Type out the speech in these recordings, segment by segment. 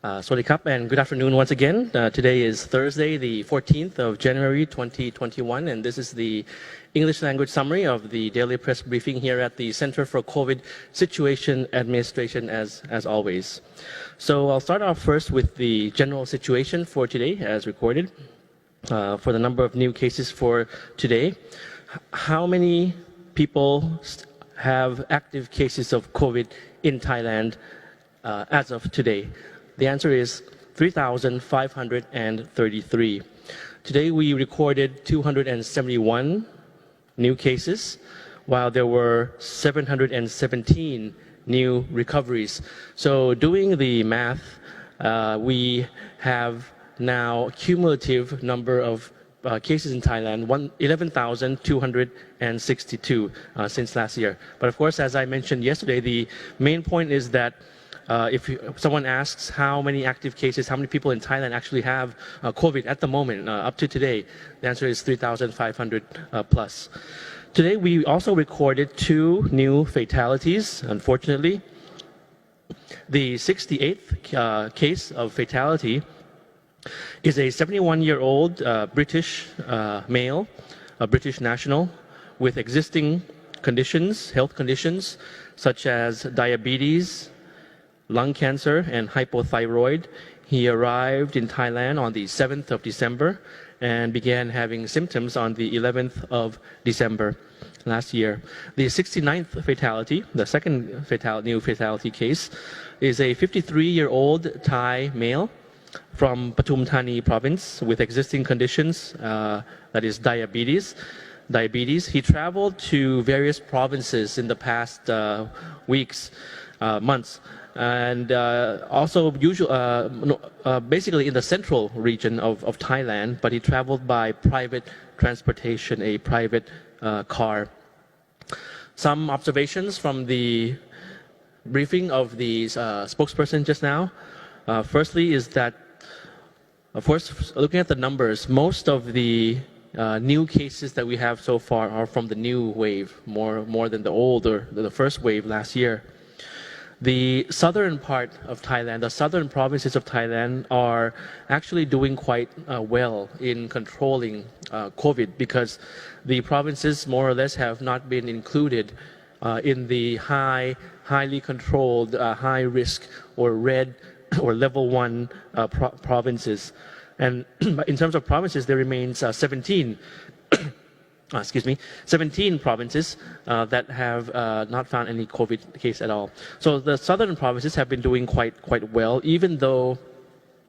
Sawasdee Krap, and good afternoon once again. Today is Thursday, the 14th of January 2021, and this is the English language summary of the daily press briefing here at the Center for COVID Situation Administration as always. So I'll start off first with the general situation for today as recorded. For the number of new cases for today, how many people have active cases of COVID in Thailand as of today? The answer is 3,533. Today we recorded 271 new cases, while there were 717 new recoveries. So doing the math, we have now cumulative number of cases in Thailand, 11,262 since last year. But of course, as I mentioned yesterday, the main point is that if someone asks how many active cases, how many people in Thailand actually have COVID at the moment, up to today, the answer is 3,500 plus. Today, we also recorded 2 new fatalities, unfortunately. The 68th case of fatality is a 71-year-old British male, a British national, with existing conditions, health conditions, such as diabetes, lung cancer, and hypothyroid. He arrived in Thailand on the 7th of December and began having symptoms on the 11th of December last year. The 69th fatality, the second new fatality case, is a 53-year-old Thai male from Pathum Thani province with existing conditions, that is diabetes. He traveled to various provinces in the past weeks, months, and also basically in the central region of Thailand, but he traveled by private transportation, a private car. Some observations from the briefing of the spokesperson just now. Firstly is that, of course, looking at the numbers, most of the new cases that we have so far are from the new wave, more than the first wave last year. The southern part of Thailand, the southern provinces of Thailand are actually doing quite well in controlling COVID, because the provinces more or less have not been included in the highly controlled, high risk or red or level 1 provinces. And in terms of provinces, there remains 17 provinces that have not found any COVID case at all. So the southern provinces have been doing quite well, even though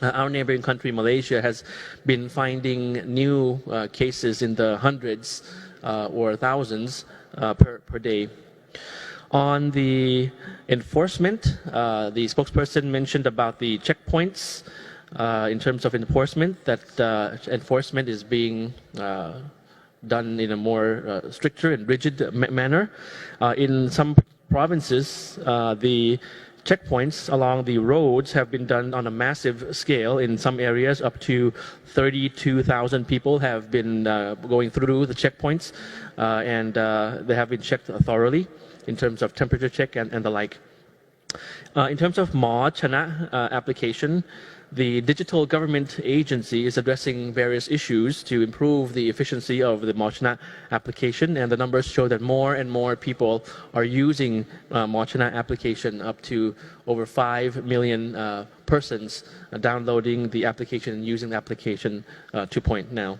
our neighboring country, Malaysia, has been finding new cases in the hundreds or thousands per day. On the enforcement, the spokesperson mentioned about the checkpoints. In terms of enforcement, that enforcement is being done in a more stricter and rigid manner. In some provinces, the checkpoints along the roads have been done on a massive scale. In some areas, up to 32,000 people have been going through the checkpoints, and they have been checked thoroughly in terms of temperature check and the like. In terms of Mo Chana application, the digital government agency is addressing various issues to improve the efficiency of the Mo Chana application, and the numbers show that more and more people are using Mo Chana application, up to over 5 million persons downloading the application and using the application to point now.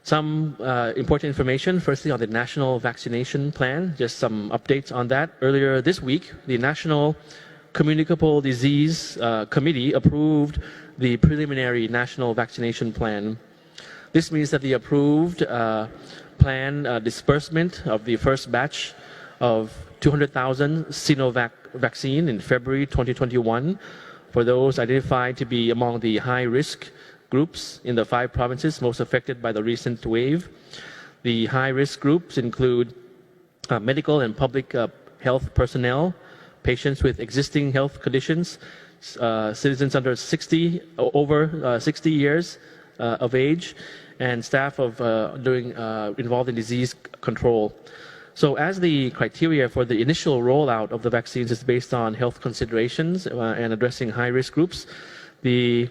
Some important information, firstly on the National Vaccination Plan, just some updates on that. Earlier this week, the National Communicable Disease Committee approved the preliminary National Vaccination Plan. This means that the approved plan disbursement of the first batch of 200,000 Sinovac vaccine in February 2021 for those identified to be among the high-risk groups in the 5 provinces most affected by the recent wave. The high-risk groups include medical and public health personnel, patients with existing health conditions, citizens under over 60 years of age, and staff involved in disease control. So as the criteria for the initial rollout of the vaccines is based on health considerations and addressing high-risk groups, the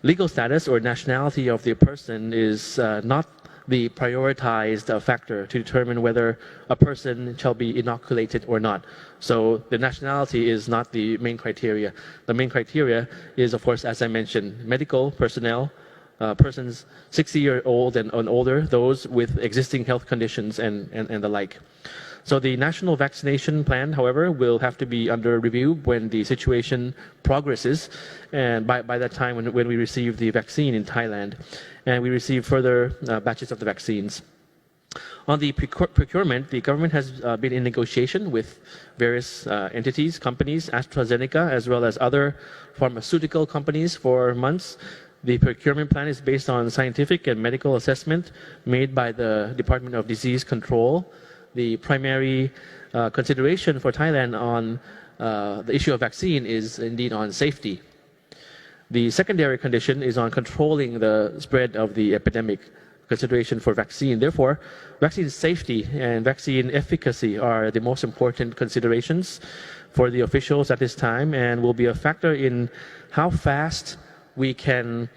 legal status or nationality of the person is not the prioritized factor to determine whether a person shall be inoculated or not. So the nationality is not the main criteria. The main criteria is, of course, as I mentioned, medical personnel, persons 60-year-old and older, those with existing health conditions and the like. So the national vaccination plan, however, will have to be under review when the situation progresses, and by that time when we receive the vaccine in Thailand, and we receive further batches of the vaccines. On the procurement, the government has been in negotiation with various entities, companies, AstraZeneca, as well as other pharmaceutical companies for months. The procurement plan is based on scientific and medical assessment made by the Department of Disease Control. The primary consideration for Thailand on the issue of vaccine is indeed on safety. The secondary condition is on controlling the spread of the epidemic, consideration for vaccine. Therefore, vaccine safety and vaccine efficacy are the most important considerations for the officials at this time, and will be a factor in how fast we can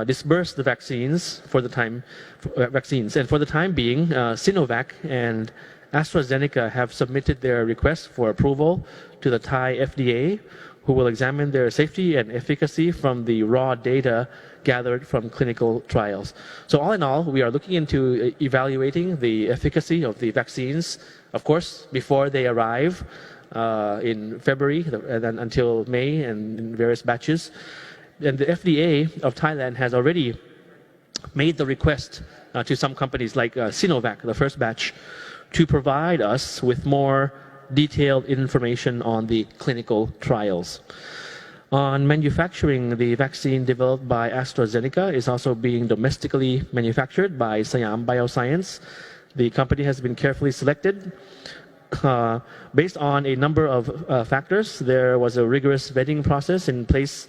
disperse the vaccines for the time And for the time being, Sinovac and AstraZeneca have submitted their request for approval to the Thai FDA, who will examine their safety and efficacy from the raw data gathered from clinical trials. So all in all, we are looking into evaluating the efficacy of the vaccines, of course, before they arrive in February and then until May and in various batches. And the FDA of Thailand has already made the request to some companies like Sinovac, the first batch, to provide us with more detailed information on the clinical trials. On manufacturing, the vaccine developed by AstraZeneca is also being domestically manufactured by Siam Bioscience. The company has been carefully selected based on a number of factors. There was a rigorous vetting process in place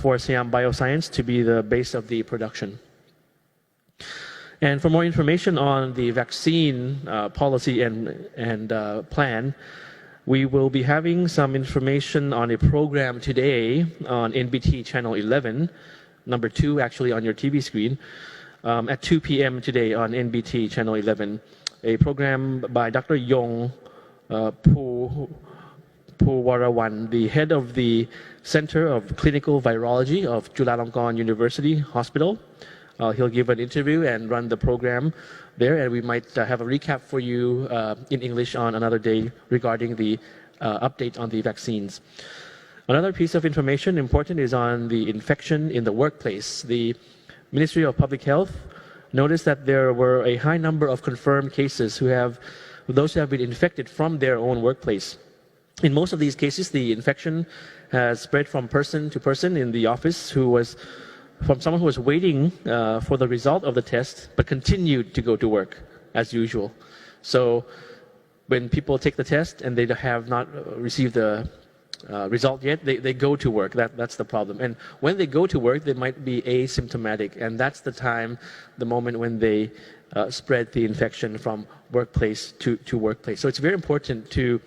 for Siam Bioscience to be the base of the production. And for more information on the vaccine policy and plan, we will be having some information on a program today on NBT channel 11, number 2 actually on your TV screen, at 2 p.m. today on NBT channel 11, a program by Dr. Yong Puwarawan, the head of the Center of Clinical Virology of Chulalongkorn University Hospital. He'll give an interview and run the program there, and we might have a recap for you in English on another day regarding the update on the vaccines. Another piece of information important is on the infection in the workplace. The Ministry of Public Health noticed that there were a high number of confirmed cases those who have been infected from their own workplace. In most of these cases, the infection has spread from person to person in the office from someone who was waiting for the result of the test, but continued to go to work as usual. So when people take the test and they have not received the result yet, they go to work. That's the problem. And when they go to work, they might be asymptomatic, and that's the moment when they spread the infection from workplace to workplace. So it's very important to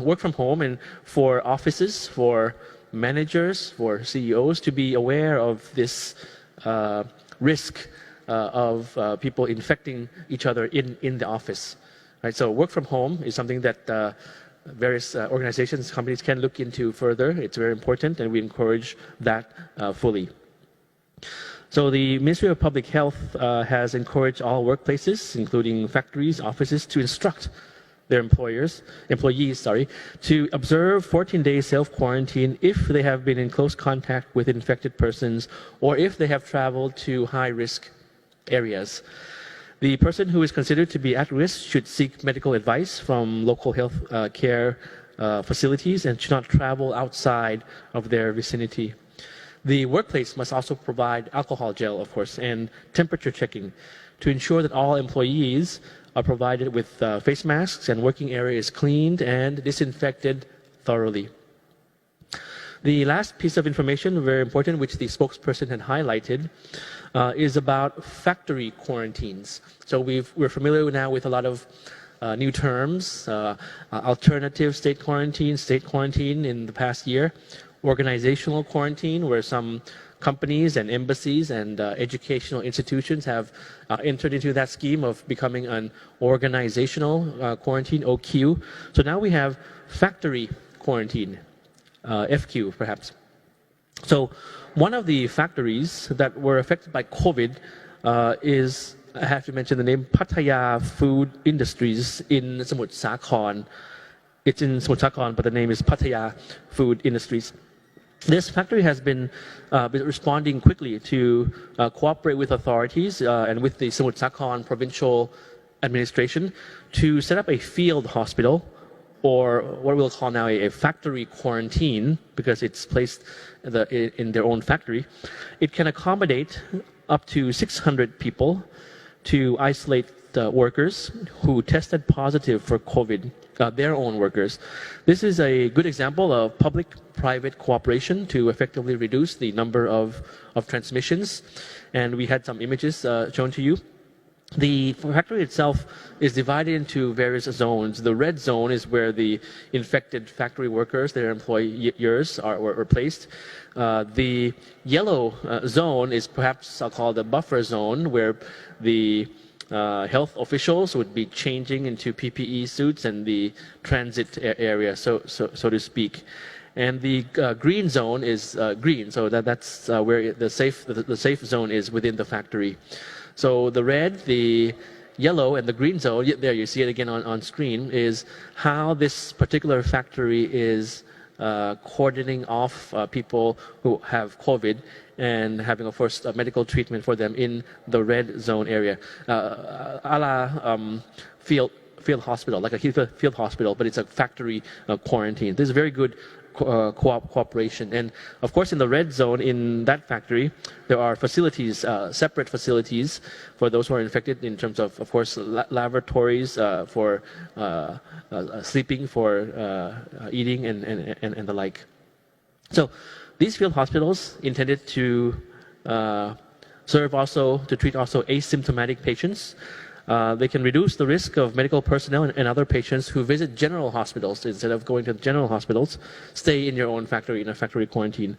work from home, and for offices, for managers, for CEOs to be aware of this risk of people infecting each other in the office. Right? So work from home is something that various organizations, companies can look into further. It's very important, and we encourage that fully. So the Ministry of Public Health has encouraged all workplaces, including factories, offices, to instruct their employees, to observe 14-day self-quarantine if they have been in close contact with infected persons or if they have traveled to high-risk areas. The person who is considered to be at risk should seek medical advice from local health care facilities and should not travel outside of their vicinity. The workplace must also provide alcohol gel, of course, and temperature checking to ensure that all employees are provided with face masks and working area is cleaned and disinfected thoroughly. The last piece of information, very important, which the spokesperson had highlighted, is about factory quarantines. So we're familiar now with a lot of new terms, alternative state quarantine in the past year, organizational quarantine, where some companies and embassies and educational institutions have entered into that scheme of becoming an organizational quarantine, OQ. So now we have factory quarantine, FQ perhaps. So one of the factories that were affected by COVID is, I have to mention the name, Pattaya Food Industries in Samut Sakhon. It's in Samut Sakhon, but the name is Pattaya Food Industries. This factory has been responding quickly to cooperate with authorities and with the Samut Sakhon provincial administration to set up a field hospital, or what we'll call now a factory quarantine, because it's placed in their own factory. It can accommodate up to 600 people to isolate workers who tested positive for COVID, their own workers. This is a good example of public-private cooperation to effectively reduce the number of transmissions. And we had some images shown to you. The factory itself is divided into various zones. The red zone is where the infected factory workers, their employers, were placed. The yellow zone is perhaps called the buffer zone, where the health officials would be changing into PPE suits and the transit area, so to speak. And the green zone is green, so that's where the safe zone is within the factory. So the red, the yellow, and the green zone, there you see it again on screen, is how this particular factory is cordoning off people who have COVID and having, of course, medical treatment for them in the red zone area. A la field hospital, like a field hospital, but it's a factory quarantine. This is very good cooperation. And of course, in the red zone in that factory, there are facilities, separate facilities for those who are infected in terms of course, laboratories for sleeping, for eating, and the like. So these field hospitals intended to serve also, to treat also asymptomatic patients. They can reduce the risk of medical personnel and other patients who visit general hospitals. Instead of going to general hospitals, stay in your own factory, in a factory quarantine.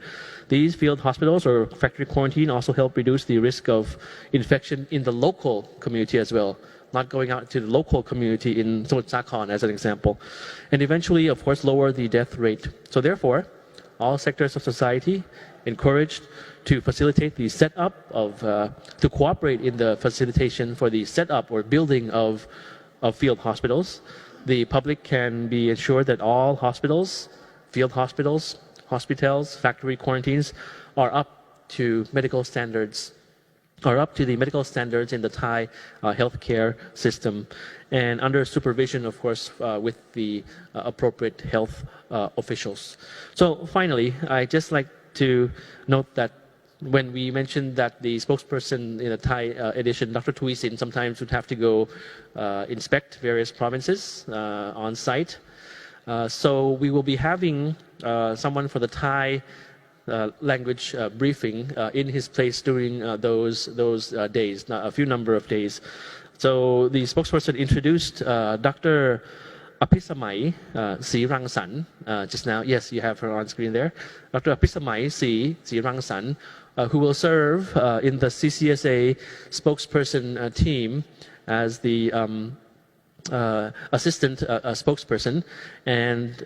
These field hospitals or factory quarantine also help reduce the risk of infection in the local community as well, not going out to the local community in Samut Sakhon as an example. And eventually, of course, lower the death rate. So therefore, all sectors of society encouraged to facilitate the setup of, to cooperate in the facilitation for the setup or building of field hospitals. The public can be assured that all hospitals, field hospitals, hospitals, factory quarantines are up to medical standards, are up to the medical standards in the Thai healthcare system, and under supervision, of course, with the appropriate health officials. So finally, I just like to note that when we mentioned that the spokesperson in the Thai edition, Dr. Thuisin, sometimes would have to go inspect various provinces on site. So we will be having someone for the Thai language briefing in his place during those days, a few number of days. So the spokesperson introduced Dr. Apisamai Si Rangsan just now. Yes, you have her on screen there. Dr. Apisamai Si Rangsan, who will serve in the CCSA spokesperson team as the assistant spokesperson, and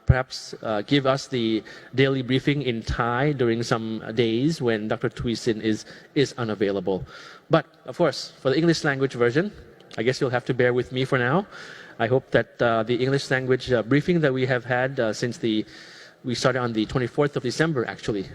perhaps give us the daily briefing in Thai during some days when Dr. Thuisin is unavailable. But of course, for the English language version, I guess you'll have to bear with me for now. I hope that the English language briefing that we have had since we started on the 24th of December, actually,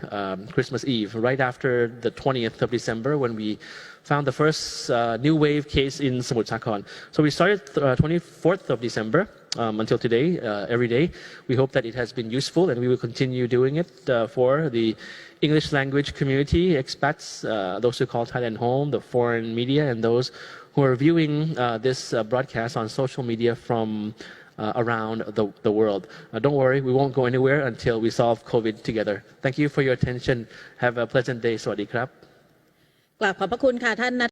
Christmas Eve, right after the 20th of December when we found the first new wave case in Samut Sakhon. So we started 24th of December until today, every day. We hope that it has been useful, and we will continue doing it for the English language community, expats, those who call Thailand home, the foreign media, and those who are viewing this broadcast on social media from around the world. Don't worry, we won't go anywhere until we solve COVID together. Thank you for your attention. Have a pleasant day. สวัสดีครับ กราบขอบพระคุณค่ะท่าน